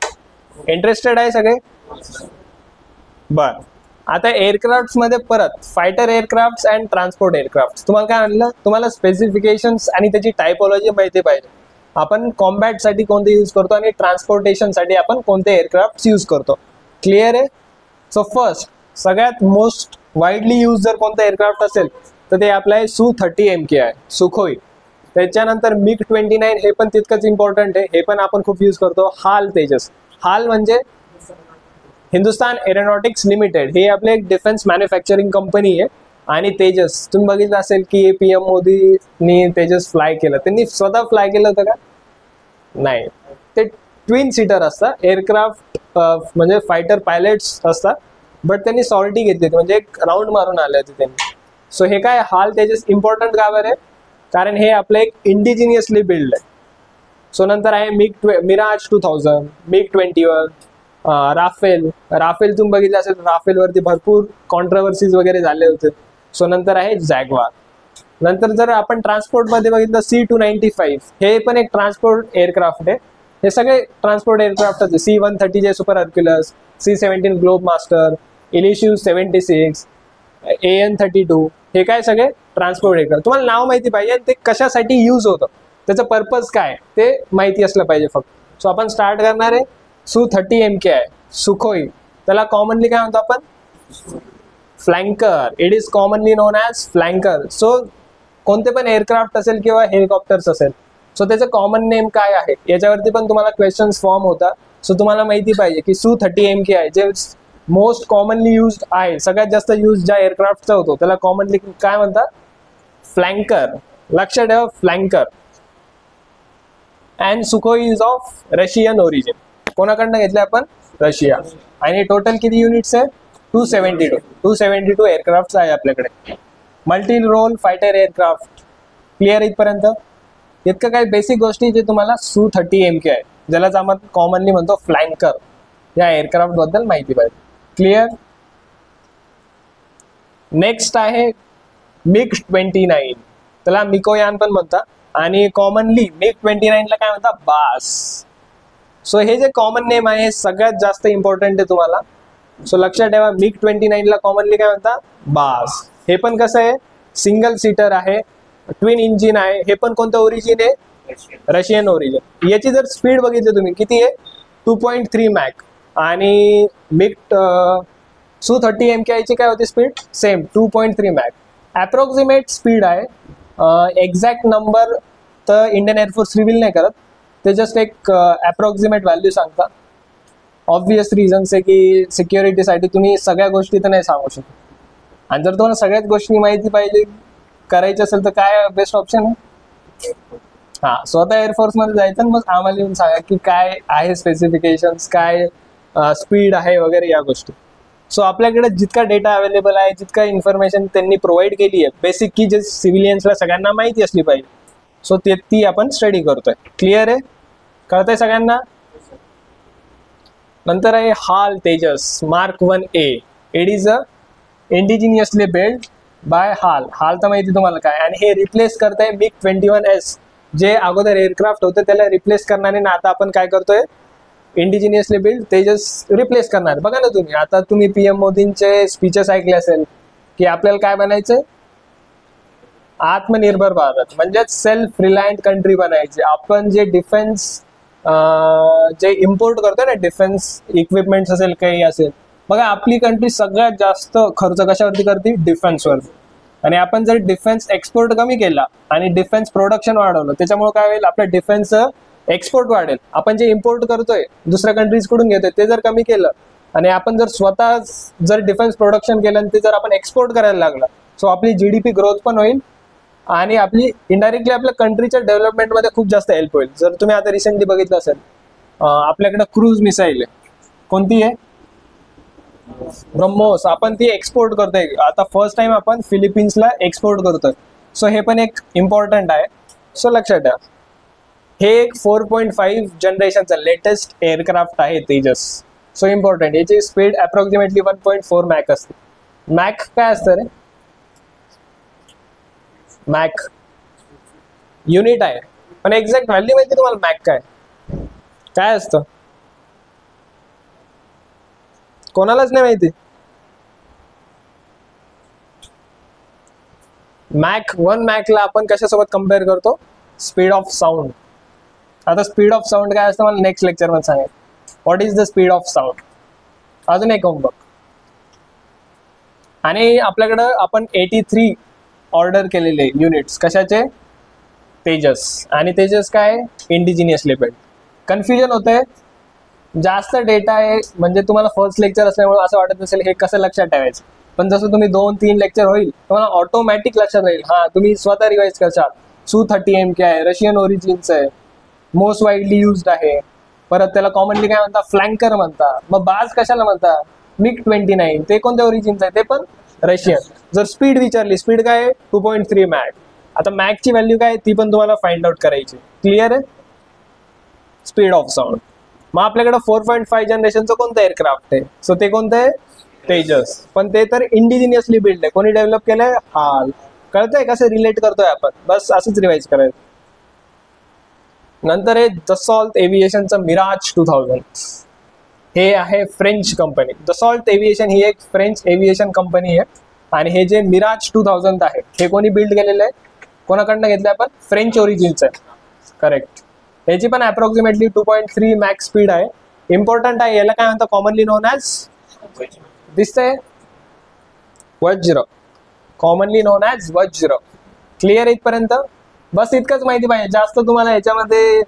इंटरेस्टेड आहे सगळे? बर. आता एअरक्राफ्ट मध्ये परत fighter aircraft and transport aircraft. तुम्हाला काय म्हणलं? तुम्हाला स्पेसिफिकेशन्स आणि त्याची टायपोलॉजी माहिती पाहिजे. आपण कॉम्बॅट साठी कोणते यूज करतो आणि ट्रान्सपोर्टेशन साठी आपण कोणते एअरक्राफ्ट यूज करतो. क्लिअर आहे? सो फर्स्ट सगळ्यात मोस्ट वाईडली यूज जर कोणतं एअरक्राफ्ट असेल तर ते आपलं आहे Su-30 MK आहे, सुखोई. त्याच्यानंतर MiG-29 हे पण तितकंच इम्पॉर्टंट आहे, हे पण आपण खूप यूज करतो. हाल तेजस. हाल म्हणजे हिंदुस्तान एरोनॉटिक्स लिमिटेड, हे आपले एक डिफेन्स मॅन्युफॅक्चरिंग कंपनी आहे. आणि तेजस तुम्ही बघितलं असेल की PM मोदींनी तेजस फ्लाय केलं. त्यांनी स्वतः फ्लाय केलं होतं का? नाही. ते ट्विन सीटर असतात एअरक्राफ्ट, म्हणजे फायटर पायलट्स असतात, बट त्यांनी सॉर्टी घेतली म्हणजे एक राऊंड मारून आले होते त्यांनी. सो हे काय हाल तेजस इम्पॉर्टंट का बरं आहे? कारण हे आपलं एक इंडिजिनियसली बिल्ड आहे. सो नंतर आहे मिराज 2000, MiG-21, राफेल तुम्ही बघितलं असेल, राफेलवरती भरपूर कॉन्ट्रोवर्सीज वगैरे झाले होते. सो नंतर आहे जॅग्वार. नंतर जर आपण ट्रान्सपोर्ट मध्ये बघितलं C-295, हे पण एक ट्रान्सपोर्ट एअरक्राफ्ट आहे. हे सगळे ट्रान्सपोर्ट एअरक्राफ्टच आहे. C-130 जे super Hercules, C-17 Globemaster, Ilyushin 76, AN-32, हे काय सगळे ट्रान्सपोर्ट एअरक्राफ्ट. तुम्हाला नाव माहिती पाहिजे आणि ते कशासाठी यूज होतं, त्याचं पर्पज काय ते माहिती असलं पाहिजे फक्त. सो आपण स्टार्ट करणार आहे. Su-30 MK आहे, सुखोई. त्याला कॉमनली काय म्हणतो आपण? Flanker. It is commonly known as Flanker. So कोणते पण एअरक्राफ्ट असेल किंवा हेलिकॉप्टर्स असेल, सो त्याचं कॉमन नेम काय आहे याच्यावरती पण तुम्हाला क्वेश्चन्स फॉर्म होता. सो तुम्हाला माहिती पाहिजे की Su-30 MK आहे, जे मोस्ट कॉमनली यूज आहे, सगळ्यात जास्त यूज ज्या एअरक्राफ्टचा होतो त्याला कॉमनली काय म्हणतात? फ्लँकर. लक्षात ठेवा, Flanker. And Sukhoi is of Russian origin. कोणाकडनं घेतलं आपण? रशिया. आणि टोटल किती युनिट्स आहे? 272 एअरक्राफ्ट आहे आपल्याकडे. Multi role fighter aircraft. Clear इथपर्यंत? इतकं काही बेसिक गोष्टी जे तुम्हाला Su-30 MK आहे, ज्यालाच आपण कॉमनली म्हणतो फ्लँकर, या एअरक्राफ्ट बद्दल माहिती पाहिजे. क्लिअर? नेक्स्ट आहे MiG-29. त्याला मिकोयान पण म्हणतात आणि कॉमनली MiG-29 ला काय म्हणतात? बास. सो हे जे कॉमन नेम आहे हे सगळ्यात जास्त इम्पॉर्टंट आहे तुम्हाला. सो लक्षात ठेवा, MiG-29 ला कॉमनली काय म्हणतात? बास. हे पण कसं आहे? सिंगल सीटर आहे, ट्विन इंजिन आहे. हे पण कोणतं ओरिजिन आहे? Russian origin. याची जर स्पीड बघितली तुम्ही किती आहे? 2.3 मॅक. आणि Su-30 MK ची काय होती speed? Same 2.3 Mac. Approximate speed आहे. एक्झॅक्ट नंबर तर इंडियन एअरफोर्स रिव्हील नाही करत, ते जस्ट एक अप्रॉक्सिमेट व्हॅल्यू सांगतात. ऑब्वियस रिझन्स आहे की सिक्युरिटीसाठी तुम्ही सगळ्या गोष्टी तर नाही सांगू शकत. आणि जर तुम्हाला सगळ्याच गोष्टी माहिती पाहिजे करायची असेल तर काय बेस्ट ऑप्शन आहे? स्वतः एअरफोर्समध्ये जायचं आणि मग आम्हाला येऊन सांगा की काय आहे स्पेसिफिकेशन्स, काय स्पीड आहे वगैरे या गोष्टी. सो आपल्याकडे जितका डेटा अवेलेबल आहे, जितका इन्फॉर्मेशन त्यांनी प्रोव्हाइड केली आहे बेसिक, की जे सिव्हिलियन्सला सगळ्यांना माहिती असली पाहिजे. सो ती आपण स्टडी करतोय. क्लिअर आहे? कळतंय सगळ्यांना? नंतर आहे हाल Tejas mark 1A. It is a indigenously build by हाल. हाल तर माहिती तुम्हाला काय, आणि हे रिप्लेस करताय MiG-21S, जे अगोदर एअरक्राफ्ट होतं त्याला रिप्लेस करणारे ना आता आपण काय करतोय, इंडिजिनियसली बिल्ड तेजस रिप्लेस करणार. बघा ना तुम्ही, आता तुम्ही PM मोदींचे स्पीचेस ऐकले असेल की आपल्याला काय बनायचंय, आत्मनिर्भर भारत, म्हणजे सेल्फ रिलायंट कंट्री बनायची. आपण जे डिफेन्स जे इम्पोर्ट करतोय ना, डिफेन्स इक्विपमेंट्स असेल काही असेल, बघा आपली कंट्री सगळ्यात जास्त खर्च कशावरती करते, डिफेन्सवरती. आणि आपण जर डिफेन्स एक्सपोर्ट कमी केला आणि डिफेन्स प्रोडक्शन वाढवलं, त्याच्यामुळे काय होईल, आपल्या डिफेन्स एक्सपोर्ट वाढेल. आपण जे इम्पोर्ट करतोय दुसऱ्या कंट्रीज कडून घेतोय ते जर कमी केलं आणि आपण जर स्वतः जर डिफेन्स प्रोडक्शन केलं आणि ते जर आपण एक्सपोर्ट करायला लागला, सो आपली GDP ग्रोथ पण होईल आणि आपली इनडायरेक्टली आपल्या कंट्रीच्या डेव्हलपमेंटमध्ये खूप जास्त हेल्प होईल. जर तुम्ही आता रिसेंटली बघितलं असेल, आपल्याकडे क्रूज मिसाईल आहे, कोणती आहे, ब्रह्मोस, आपण ती एक्सपोर्ट करतोय. आता फर्स्ट टाइम आपण फिलिपिन्सला एक्सपोर्ट करतोय. सो हे पण एक इम्पॉर्टंट आहे. सो लक्षात ठेवा, हे एक 4.5 जनरेशनचा लेटेस्ट एअरक्राफ्ट आहे तेजस. सो इम्पॉर्टंट, याची स्पीड अप्रॉक्सिमेटली 1.4 मॅक असते. मॅक काय असतं रे, मॅक युनिट आहे, पण एक्झॅक्ट व्हॅल्यू माहिती तुम्हाला मॅक काय असतं, कोणालाच नाही माहिती. वन मॅकला आपण कशासोबत कम्पेअर करतो, स्पीड ऑफ साऊंड. आता स्पीड ऑफ साऊंड काय असतं मला नेक्स्ट लेक्चर मध्ये सांगेल. What is the speed of sound, अजून एक होमवर्क. आणि आपल्याकडं आपण 83 ऑर्डर केलेले युनिट्स कशाचे, तेजस. आणि तेजस काय, इंडिजिनियसली बिल्ड. कन्फ्युजन होतंय, जास्त डेटा आहे, म्हणजे तुम्हाला फर्स्ट लेक्चर असल्यामुळे असं वाटत असेल हे कसं लक्षात ठेवायचं, पण जसं तुम्ही 2-3 लेक्चर होईल तुम्हाला ऑटोमॅटिक लक्षात राहील. तुम्ही स्वतः रिवाइज करशाल. Su-30M आहे, रशियन ओरिजिनचं आहे, मोस्ट वाईडली युज्ड आहे. परत त्याला कॉमनली काय म्हणता, फ्लँकर म्हणता. मग बाज कशाला म्हणता, MiG-29, ते कोणत्या ओरिजिनचं आहे, ते पण रशियन. जर स्पीड विचारली, स्पीड काय आहे, 2.3 मॅक. आता मॅकची व्हॅल्यू काय ती पण तुम्हाला फाइंड आउट करायची. क्लिअर आहे? Speed of sound. मग आपल्याकडे 4.5 जनरेशनचं कोणतं एअरक्राफ्ट आहे, सो ते कोणतं आहे, तेजस. पण ते तर इंडिजिनियसली बिल्ड आहे, कोणी डेव्हलप केलंय, हाल. कळतंय कसं रिलेट करतोय आपण, बस असंच रिवाइज करायचं. नंतर आहे दसॉल्ट एव्हिएशनचं मिराज 2000. हे आहे फ्रेंच कंपनी. दसॉल्ट एव्हिएशन ही एक फ्रेंच एव्हिएशन कंपनी आहे. आणि हे जे मिराज 2000 आहे हे कोणी बिल्ड केलेलं आहे, कोणाकडनं घेतलंय आपण, फ्रेंच ओरिजिनचं आहे. करेक्ट. याची पण अप्रॉक्सिमेटली 2.3 मॅक्स स्पीड आहे. इम्पॉर्टंट आहे, याला काय म्हणतात, कॉमनली नोन ॲज, दिसतंय, वज्र. कॉमनली नोन ॲज वज्र. क्लिअर इथपर्यंत? बस इतकंच माहिती पाहिजे, जास्त तुम्हाला याच्यामध्ये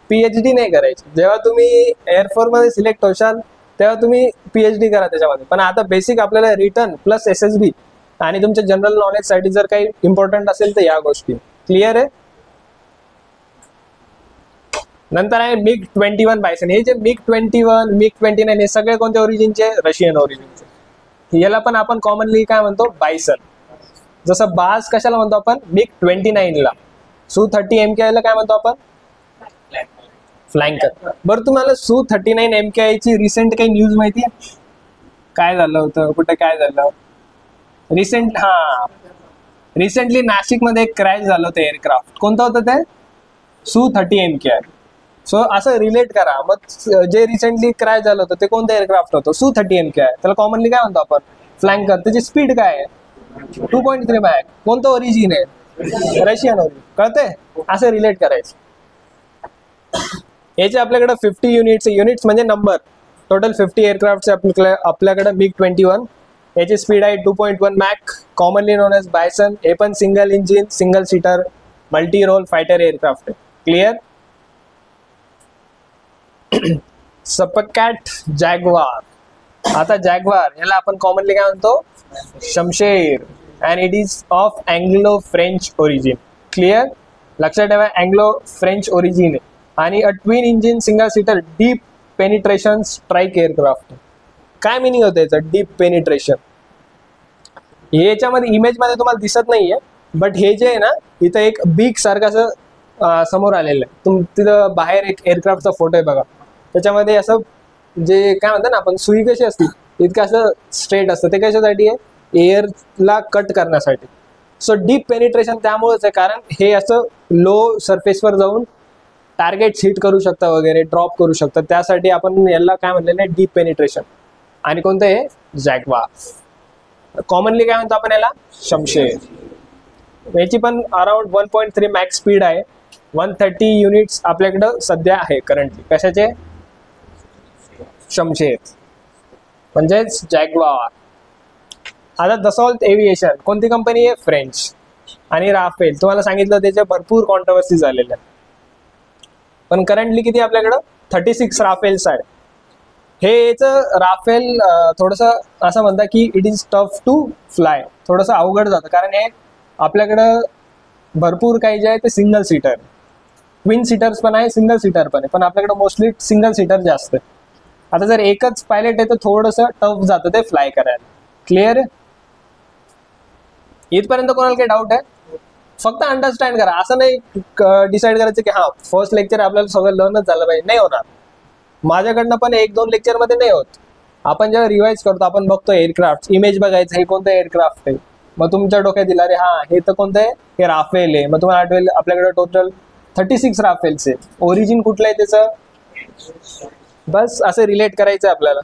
PhD नाही करायची. जेव्हा तुम्ही एअरफोर्समध्ये सिलेक्ट होशाल तेव्हा तुम्ही PhD करा त्याच्यामध्ये. पण आता बेसिक आपल्याला रिटर्न प्लस SSB आणि तुमच्या जनरल नॉलेजसाठी जर काही इम्पॉर्टंट असेल तर या गोष्टी. क्लिअर आहे? नंतर आहे MiG-21 बायसन. हे जे MiG-21, MiG-29 हे सगळे कोणत्या ओरिजिनचे, रशियन ओरिजिनचे. याला पण आपण कॉमनली काय म्हणतो, बायसन. जसं बाज कशाला म्हणतो आपण, MiG-29 ला. Su-30MKI ला काय म्हणतो आपण, फ्लँकर. बरं तुम्हाला Su-39MKI ची रिसेंट काही न्यूज माहिती आहे, काय झालं होतं, कुठे काय झालं रिसेंटली नाशिकमध्ये एक क्रॅश झालं होतं एअरक्राफ्ट. कोणतं होतं ते, Su-30MKI. सो असं रिलेट करा. मग जे रिसेंटली क्रॅश झालं होतं ते कोणतं एअरक्राफ्ट होतं, Su-30MKI. त्याला कॉमनली काय म्हणतो आपण, फ्लँकर. त्याची स्पीड काय आहे, 2.3 मॅक. कोणतं ओरिजिन आहे, रशियन ओरिजिन. कळतंय? असं रिलेट करायचं. याचे आपल्याकडे 50 युनिट्स म्हणजे नंबर. टोटल 50 एअरक्राफ्ट आपल्याकडे MiG-21. याची स्पीड आहे 2.1 Mach, commonly known as Bison. हे पण single engine, single seater, multi role fighter aircraft आहे. क्लिअर? SEPECAT Jaguar. आता जॅग्वार याला आपण कॉमनली काय म्हणतो, Shamsher. And it is of Anglo French origin. Clear? लक्षात ठेवा, अँग्लो फ्रेंच ओरिजिन आहे. आणि a twin engine single seater deep penetration strike aircraft. काय मिनिंग होतं याचं, डीप पेनिट्रेशन? हे याच्यामध्ये इमेजमध्ये तुम्हाला दिसत नाहीये, बट हे जे आहे ना, इथं एक बीक सारखं असं समोर आलेलं आहे. तिथं बाहेर एक एअरक्राफ्टचा फोटो आहे बघा. त्याच्यामध्ये असं जे काय म्हणतात ना आपण, सुई कशी असते इतकं असं स्ट्रेट असतं. ते कशासाठी आहे? एअरला कट करण्यासाठी. सो डीप पेनिट्रेशन त्यामुळेच आहे, कारण हे असं लो सरफेसवर जाऊन टार्गेट हिट करू शकतं वगैरे, ड्रॉप करू शकतं. त्यासाठी आपण याला काय म्हणलेलं आहे? Deep penetration. आणि कोणतं आहे? जॅग्वार. कॉमनली काय म्हणतो आपण याला? शमशेर. याची पण अराउंड 1.3 मॅक्स स्पीड आहे. 130 युनिट्स आपल्याकडं सध्या आहे करंटली. कशाचे? शमशेर म्हणजेच जॅग्वार. आता दसॉल्ट एव्हिएशन कोणती कंपनी आहे? फ्रेंच. आणि राफेल तुम्हाला सांगितलं त्याच्या भरपूर कॉन्ट्रोवर्सी झालेल्या, पण करंटली किती आपल्याकडं? 36 राफेल्स आहे. हेच राफेल थोडंसं असं म्हणतात की it is tough to fly, थोडंसं अवघड जातं, कारण हे आपल्याकडं भरपूर काही जे आहे ते सिंगल सीटर, ट्विन सीटर्स पण आहे, सिंगल सीटर पण आहे, पण आपल्याकडं मोस्टली सिंगल सीटर जास्त आहे. आता जर एकच पायलट आहे तर थोडंसं टफ जातं ते फ्लाय करायला. क्लिअर आहे? इथपर्यंत कोणाला काही डाऊट आहे? फक्त अंडरस्टँड करा. असं नाही डिसाईड करायचं की हा फर्स्ट लेक्चर आपल्याला सगळं लर्नच झालं पाहिजे, नाही होणार. माझ्याकडनं पण 1-2 लेक्चरमध्ये नाही होत. आपण जेव्हा रिवाइज करतो आपण बघतो एअरक्राफ्ट, इमेज बघायचं हे कोणतं एअरक्राफ्ट आहे, मग तुमच्या डोक्यात दिला अरे हा हे तर कोणतं आहे? हे राफेल आहे. मग तुम्हाला आठवेल आपल्याकडे टोटल 36 राफेल्स आहे. ओरिजिन कुठलं आहे त्याचं? बस असं रिलेट करायचं आहे आपल्याला.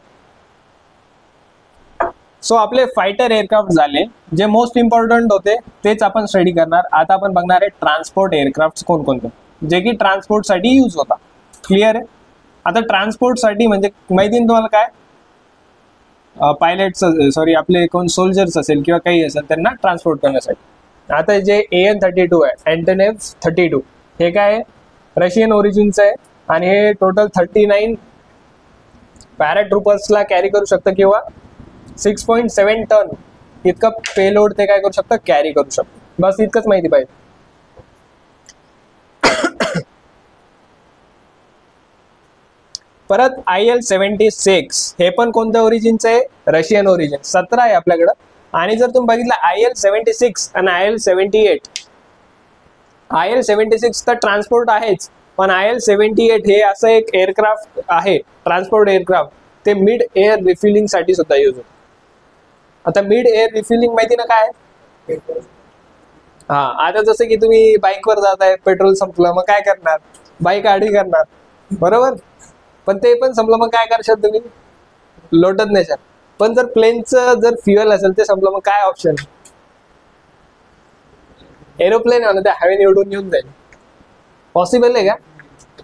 सो आपले फायटर एअरक्राफ्ट झाले, जे मोस्ट इम्पॉर्टंट होते तेच आपण स्टडी करणार. आता आपण बघणार आहे ट्रान्सपोर्ट एअरक्राफ्ट कोणकोणते, जे की ट्रान्सपोर्टसाठी यूज होता. क्लिअर आहे? आता ट्रान्सपोर्टसाठी म्हणजे माहिती आहे तुम्हाला काय? पायलट्स, सॉरी आपले कोण सोल्जर्स असेल किंवा काही असेल त्यांना ट्रान्सपोर्ट करण्यासाठी. आता जे AN-32 आहे, अँटोनेव्ह 32, हे काय आहे? रशियन ओरिजिनचं आहे आणि हे टोटल 39 पॅराट्रुपर्सला कॅरी करू शकतं किंवा 6.7 टन इतकं पेलोड ते काय करू शकतं? कॅरी करू शकतं. बस इतकंच माहिती पाहिजे. परत IL-76 हे पण कोणत्या ओरिजिनचं आहे? Russian origin. 17 आहे आपल्याकडं. आणि जर तुम्ही बघितलं IL-76 आणि IL-78 तर ट्रान्सपोर्ट आहेच, पण IL-78 हे असं एक एअरक्राफ्ट आहे, ट्रान्सपोर्ट एअरक्राफ्ट, ते मिड एअर रिफिलिंग साठी सुद्धा यूज होतं. आता मिड एअर रिफिलिंग माहिती ना काय? हा, आता जसं की तुम्ही बाईकवर जाताय, पेट्रोल संपलं, मग काय करणार? बाईक आडवी करणार, बरोबर? पण ते पण संपलं मग काय करशाल तुम्ही? लोटत नाही. पण जर प्लेनचं जर फ्युएल असेल ते संपलं मग काय ऑप्शन? एरोप्लेन आहे ना, ते हवेने उडून येऊन जाईल. पॉसिबल आहे का?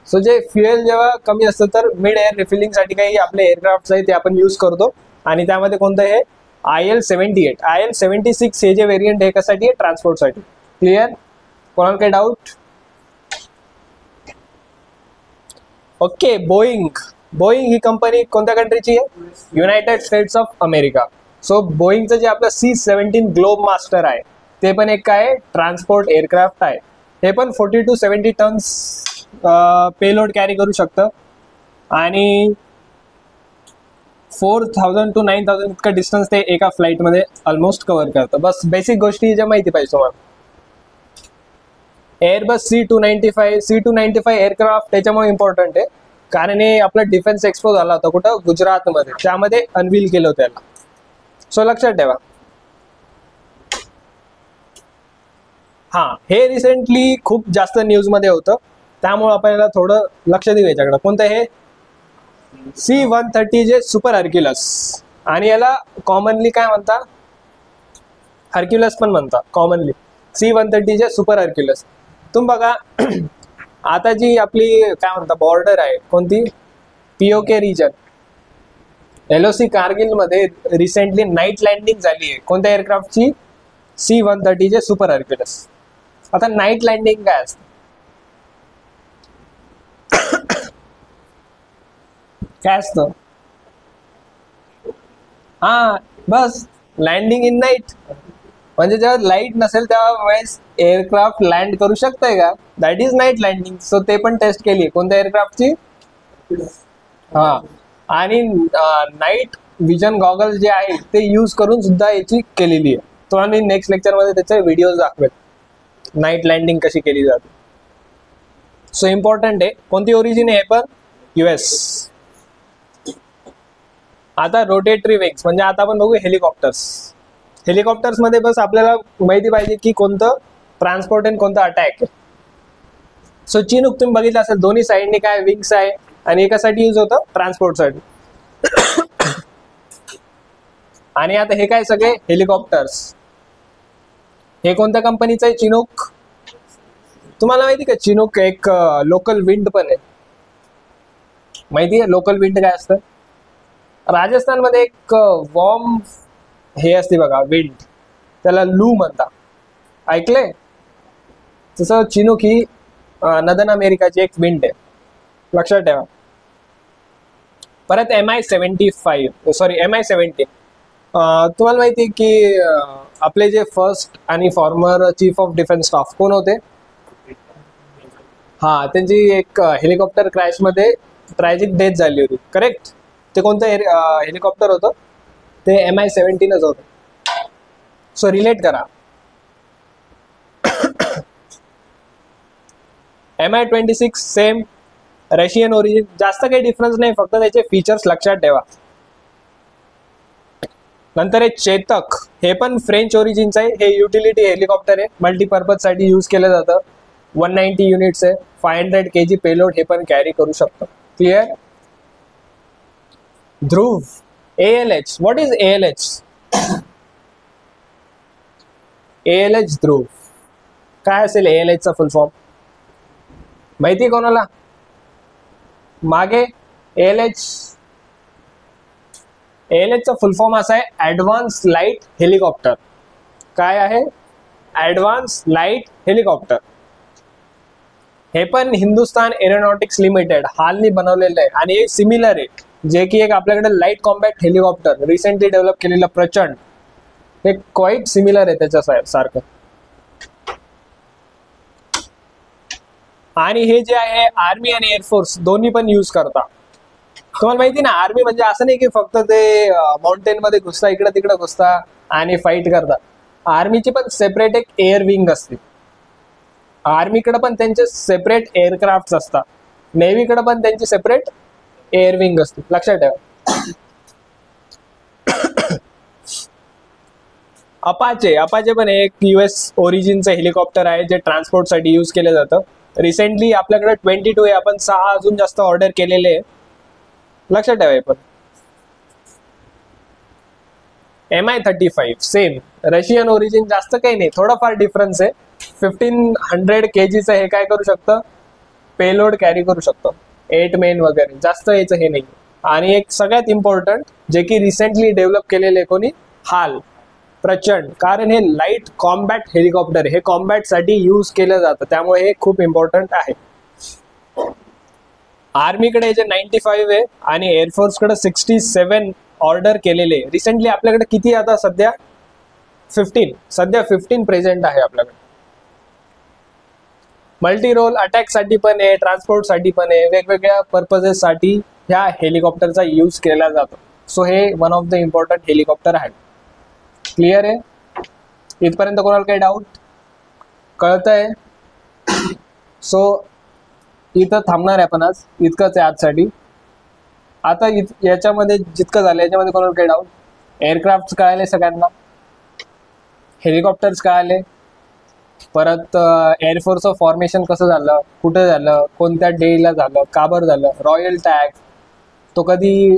सो जे फ्युएल जेव्हा कमी असतं तर मिड एअर रिफिलिंग साठी काही आपले एअरक्राफ्ट आहे ते आपण यूज करतो. आणि त्यामध्ये कोणतं आहे? IL-78. IL-76 हे जे व्हेरियंट आहे कशासाठी आहे? ट्रान्सपोर्टसाठी. क्लिअर? कोणाला काही डाऊट? ओके. बोईंग ही कंपनी कोणत्या कंट्रीची आहे? United States of America. So बोईंगचं जे आपलं C-17 ग्लोब मास्टर आहे ते पण एक काय ट्रान्सपोर्ट एअरक्राफ्ट आहे. हे पण 40 to 70 टन्स पेलोड कॅरी करू शकतं आणि 4000 to 9000 इतका डिस्टन्स ते एका फ्लाईटमध्ये ऑलमोस्ट कव्हर करतं. बस बेसिक गोष्टी ज्या माहिती पाहिजे तुम्हाला. एअरबस C-295 एअरक्राफ्ट त्याच्यामुळे इम्पॉर्टंट आहे कारण हे आपला डिफेन्स एक्सपो झाला होता कुठं? गुजरातमध्ये. त्यामध्ये अनवील केलं होतं त्याला. सो लक्षात ठेवा. हा, हे रिसेंटली खूप जास्त न्यूजमध्ये होतं, त्यामुळे आपल्याला थोडं लक्ष देऊ याच्याकडे. कोणतं हे? C-130 जे सुपर हर्क्युलस, आणि याला कॉमनली काय म्हणता? हर्क्युलस पण म्हणता कॉमनली. C-130 जे सुपर हर्क्युलस. तुम्ही बघा आता जी आपली काय म्हणता बॉर्डर आहे कोणती? POK रिजन, LOC कारगिलमध्ये रिसेंटली नाईट लँडिंग झाली आहे. कोणत्या एअरक्राफ्टची? C-130 जे सुपर हर्क्युलस. आता नाईट लँडिंग काय असतं? काय असतं? हा, बस लँडिंग इन नाईट. म्हणजे जेव्हा लाईट नसेल तेव्हा वेळेस एअरक्राफ्ट लँड करू शकतंय का? That is night landing. So ते पण टेस्ट केली कोणत्या एअरक्राफ्टची? हा, आणि नाईट विजन गॉगल जे आहे ते यूज करून सुद्धा याची केलेली आहे. तुम्हाला नेक्स्ट लेक्चरमध्ये त्याचे व्हिडिओ दाखवेल नाईट लँडिंग कशी केली जाते. सो इम्पॉर्टंट आहे. कोणती ओरिजिन आहे पण US. आता रोटेटरी विंग्स म्हणजे आता आपण बघू हेलिकॉप्टर्स. हेलिकॉप्टर्स मध्ये बस आपल्याला माहिती पाहिजे की कोणतं ट्रान्सपोर्ट आणि कोणतं अटॅक आहे. सो चिनूक तुम्ही बघितलं असेल दोन्ही साईडने काय विंग्स आहे आणि एकासाठी यूज होतं ट्रान्सपोर्टसाठी. आणि आता हे काय सगळे हेलिकॉप्टर्स हे कोणत्या कंपनीचं आहे चिनूक. तुम्हाला माहिती का चिनूक एक लोकल विंड पण आहे. माहिती आहे लोकल विंड काय असतं. राजस्थानमध्ये एक वॉर्म हे असते बघा विंड, त्याला लू म्हणता. ऐकलंय. तसं चिनूक ही नदन अमेरिकाची एक विंड आहे, लक्षात ठेवा. परत MI-75 सॉरी MI-70 तुम्हाला माहिती आहे की आपले जे फर्स्ट आणि former chief of defence staff कोण होते. हा त्यांची एक हेलिकॉप्टर क्रॅश मध्ये ट्रॅजिक डेथ झाली होती. करेक्ट. ते कोणतं हेलिकॉप्टर होतं ते MI-17च होतं. सो रिलेट करा. MI-26 सेम रशियन ओरिजिन, जास्त काही डिफरन्स नाही, फक्त त्याचे फीचर्स लक्षात ठेवा. नंतर हे चेतक हे पण फ्रेंच ओरिजिनचं आहे. हे युटिलिटी हेलिकॉप्टर आहे, मल्टीपर्पज साठी यूज केलं जातं. 190 युनिट्स आहे, 500 kg पेलोड हे पण कॅरी करू शकतो. Clear. Dhruv ALH. What is ALH. ALH ध्रुव काय असेल. ALH चा फुल फॉर्म माहिती कोणाला. मागे ALH चा फुल फॉर्म असा आहे ऍडव्हान्स लाईट हेलिकॉप्टर. काय आहे ऍडव्हान्स लाईट हेलिकॉप्टर. हे पण हिंदुस्तान एरोनॉटिक्स लिमिटेड हालनी बनवलेलं आहे आणि हे सिमिलर आहे, जे की एक आपल्याकडे light combat helicopter recently develop केलेलं प्रचंड, हे क्वाईट सिमिलर आहे त्याच्या सारखं. आणि हे जे आहे आर्मी आणि एअरफोर्स दोन्ही पण यूज करता. तुम्हाला माहिती ना आर्मी म्हणजे असं नाही की फक्त ते माउंटेन मध्ये घुसता, इकडे तिकडे घुसता आणि फाईट करता. आर्मीची पण सेपरेट एक एअर विंग असते. आर्मीकडे पण त्यांचे सेपरेट एअरक्राफ्ट असतात. नेव्हीकडे पण त्यांची सेपरेट एअर विंग असते, लक्षात ठेवा. अपाचे पण एक US ओरिजिनचं हेलिकॉप्टर आहे जे ट्रान्सपोर्टसाठी यूज केलं जातं. रिसेंटली आपल्याकडे 22 आहे, आपण 6 अजून जास्त ऑर्डर केलेले आहे, लक्षात ठेवा. पण MI-35 सेम रशियन ओरिजिन, जास्त काही नाही, थोडाफार डिफरन्स आहे. 1500 kgचं हे काय करू शकतं पेलोड कॅरी करू शकतो. 8 मेन वगैरे, जास्त याचं हे नाही. आणि एक सगळ्यात इम्पॉर्टंट जे की रिसेंटली डेव्हलप केलेले कोणी हाल प्रचंड, कारण हे लाईट कॉम्बॅट हेलिकॉप्टर हे कॉम्बॅट साठी यूज केलं जातं, त्यामुळे हे खूप इम्पॉर्टंट आहे. आर्मीकडे जे 95 आहे आणि एअरफोर्सकडे 67 ऑर्डर केलेले. रिसेंटली आपल्याकडे किती आता सध्या 15 प्रेझेंट आहे आपल्याकडे. मल्टी रोल अटॅक साठी पण आहे, ट्रान्सपोर्ट साठी पण आहे, वेगवेगळ्या पर्पजेस साठी ह्या हेलिकॉप्टरचा यूज केला जातो. सो हे one of the important helicopter आहे. क्लिअर आहे. इथपर्यंत कोणाला काही डाऊट कळतंय. सो इथं थांबणार आहे आपण आज, इतकंच आहे आजसाठी. आता याच्यामध्ये जितकं झालं याच्यामध्ये कोणाला काही डाऊट. एअरक्राफ्ट कळाले सगळ्यांना, हेलिकॉप्टर्स कळाले, परत एअरफोर्सचं फॉर्मेशन कसं झालं, कुठं झालं, कोणत्या डेला झालं, का बरं झालं, रॉयल टॅग तो कधी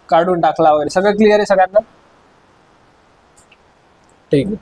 काढून टाकला वगैरे, सगळं क्लिअर आहे सगळ्यांना. ठीक आहे.